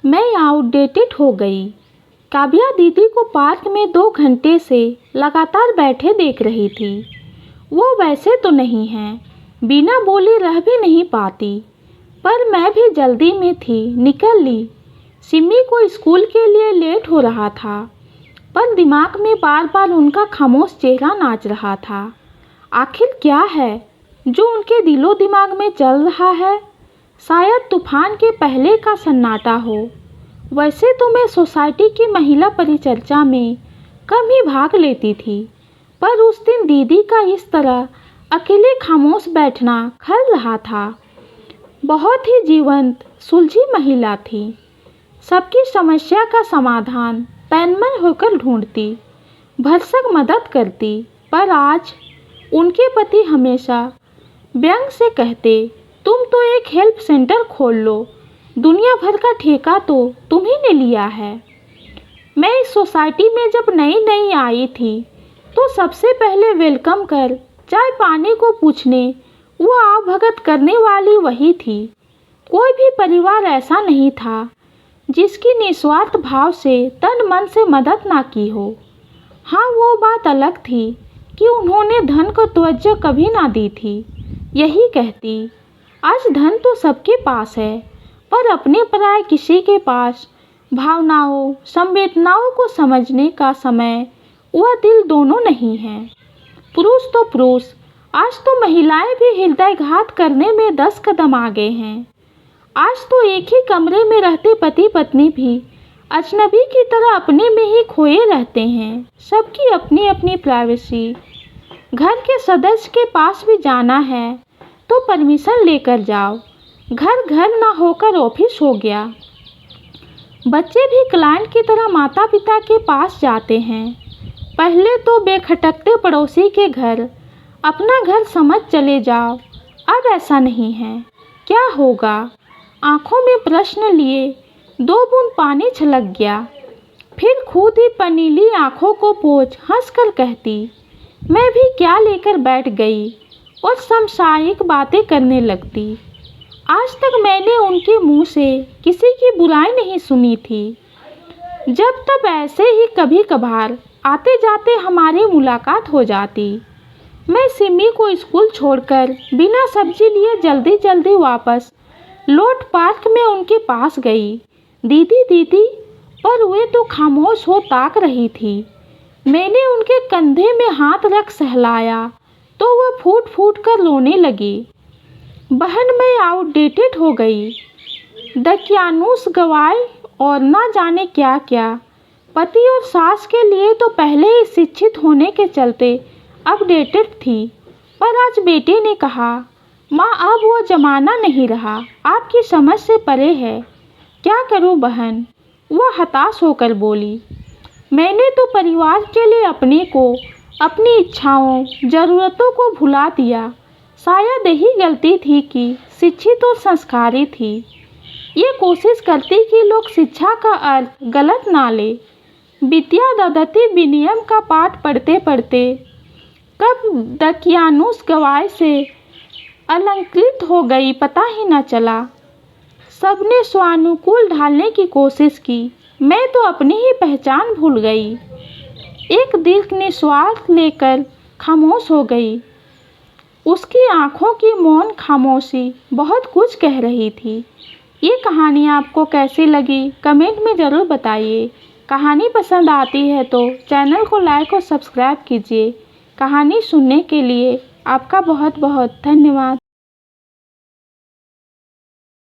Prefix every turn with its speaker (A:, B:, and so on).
A: मैं आउटडेटेड हो गई। काव्या दीदी को पार्क में 2 घंटे से लगातार बैठे देख रही थी। वो वैसे तो नहीं हैं, बिना बोले रह भी नहीं पाती, पर मैं भी जल्दी में थी, निकल ली। सिमी को स्कूल के लिए लेट हो रहा था, पर दिमाग में बार बार उनका खामोश चेहरा नाच रहा था। आखिर क्या है जो उनके दिलो दिमाग में चल रहा है? शायद तूफान के पहले का सन्नाटा हो। वैसे तो मैं सोसाइटी की महिला परिचर्चा में कम ही भाग लेती थी, पर उस दिन दीदी का इस तरह अकेले खामोश बैठना खल रहा था। बहुत ही जीवंत, सुलझी महिला थी। सबकी समस्या का समाधान तन्मय होकर ढूंढती, भरसक मदद करती। पर आज उनके पति हमेशा व्यंग से कहते, तुम तो एक हेल्प सेंटर खोल लो, दुनिया भर का ठेका तो तुम्ही ने लिया है। मैं इस सोसाइटी में जब नई नई आई थी तो सबसे पहले वेलकम कर चाय पानी को पूछने वो आवभगत करने वाली वही थी। कोई भी परिवार ऐसा नहीं था जिसकी निस्वार्थ भाव से तन मन से मदद ना की हो। हाँ, वो बात अलग थी कि उन्होंने धन को तवज्जो कभी ना दी थी। यही कहती, आज धन तो सबके पास है, पर अपने पराये किसी के पास भावनाओं, संवेदनाओं को समझने का समय वह दिल दोनों नहीं है। पुरुष तो पुरुष, आज तो महिलाएं भी हृदयघात करने में 10 कदम आगे हैं। आज तो एक ही कमरे में रहते पति पत्नी भी अजनबी की तरह अपने में ही खोए रहते हैं। सबकी अपनी अपनी प्राइवेसी। घर के सदस्य के पास भी जाना है तो परमिशन लेकर जाओ। घर घर ना होकर ऑफिस हो गया। बच्चे भी क्लाइंट की तरह माता पिता के पास जाते हैं। पहले तो बेखटकते पड़ोसी के घर, अपना घर समझ चले जाओ। अब ऐसा नहीं है। क्या होगा? आंखों में प्रश्न लिए 2 बूंद पानी छलक गया। फिर खुद ही पनीली आंखों को पोंछ हंसकर कहती, मैं भी क्या लेकर बैठ गई और सांसारिक बातें करने लगती। आज तक मैंने उनके मुंह से किसी की बुराई नहीं सुनी थी। जब तब ऐसे ही कभी कभार आते जाते हमारी मुलाकात हो जाती। मैं सिमी को स्कूल छोड़कर बिना सब्जी लिए जल्दी जल्दी वापस लौट पार्क में उनके पास गई। दीदी दीदी, पर वे तो खामोश हो ताक रही थी। मैंने उनके कंधे में हाथ रख सहलाया तो वह फूट फूट कर रोने लगी। बहन, मैं आउटडेटेड हो गई। दकियानूस गवाए और ना जाने क्या क्या। पति और सास के लिए तो पहले ही शिक्षित होने के चलते अपडेटेड थी, पर आज बेटे ने कहा, माँ अब वो ज़माना नहीं रहा, आपकी समझ से परे है। क्या करूँ बहन? वह हताश होकर बोली। मैंने तो परिवार के लिए अपने को, अपनी इच्छाओं, ज़रूरतों को भुला दिया। शायद यही गलती थी कि शिक्षित और संस्कारी थी। ये कोशिश करती कि लोग शिक्षा का अर्थ गलत ना ले। विद्या ददति विनियम का पाठ पढ़ते पढ़ते कब दकियानूस गवाए से अलंकृत हो गई पता ही न चला। सबने स्वानुकूल ढालने की कोशिश की, मैं तो अपनी ही पहचान भूल गई। एक दिल निस्वार्थ लेकर खामोश हो गई। उसकी आंखों की मौन खामोशी बहुत कुछ कह रही थी। ये कहानी आपको कैसी लगी कमेंट में ज़रूर बताइए। कहानी पसंद आती है तो चैनल को लाइक और सब्सक्राइब कीजिए। कहानी सुनने के लिए आपका बहुत बहुत धन्यवाद।